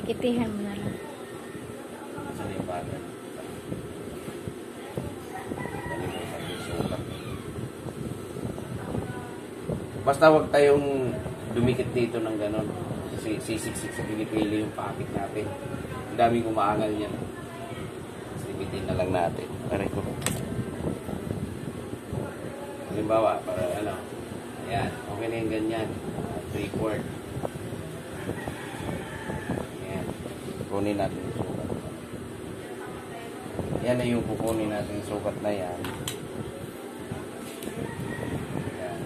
Pikitihan mo na lang. Sa libagan. Basta huwag tayong dumikit dito ng ganon. Kasi sisiksik sa kilikili yung pakit natin. Ang daming umaangal niyan. Limitin na lang natin. Aray ko. Halimbawa, para ano. Ayan. Okay na yung ganyan. 3/4. Ayan. Kunin natin yung sukat. Yan na yung kukunin natin yung sukat na yan. Ayan.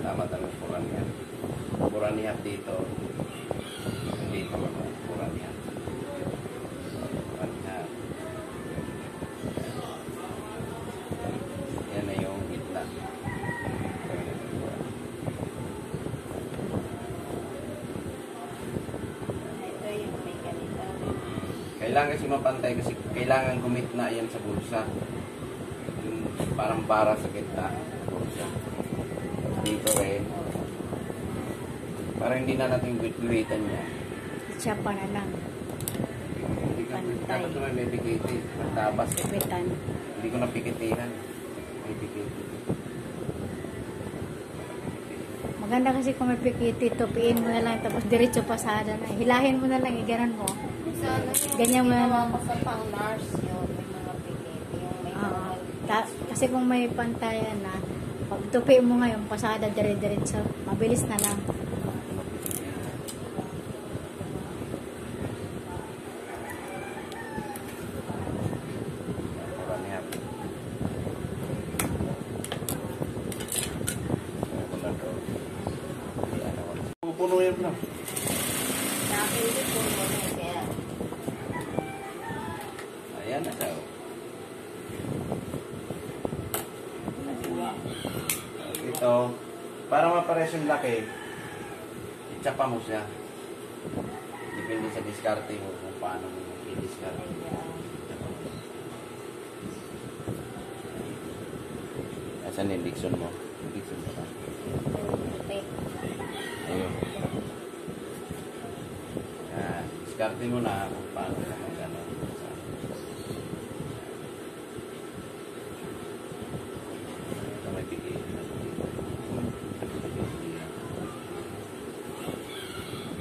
Tama-tama puran yan. Puran niya dito. Dito puran yan. Puran niya. Yan na yung gitna. Kailangan kasi mapantay kasi kailangan gumitna yan sa bulsa. Yung parang para sa gitna. Bulsa. Dito rin. Para hindi na natin guwitan niya. Siya pa na lang. Hindi ka Pantay. dapat naman may pikiti. Magtabas. Pipitan. Hindi ko napikitihan. May pikiti. Maganda kasi kung may pikiti, tupiin mo na lang, tapos diretso pasada na. Hilahin mo na lang, iganon mo. Ganyan mo na lang. Ginawa ko sa pang nurse yun, may mga pikiti. Yung may mga Kasi kung may pantayan na, pag tupi mo ngayon, pasada dire-diretso. Mabilis na lang. Pupuno yan na. nakilit ko mo na kaya. Ayan na daw. Ito, para mapares yung laki, itsapa mo siya. Depende sa diskarte mo kung paano mo i-discarte. Asan yung Dixon mo? Dixon mo ka. Ayun. Yan. Diskarte mo na kung paano ka mag-ano. Ito may bigay.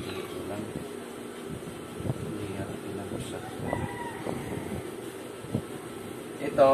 Dito lang. Hindi harapin lang ko siya. Ito,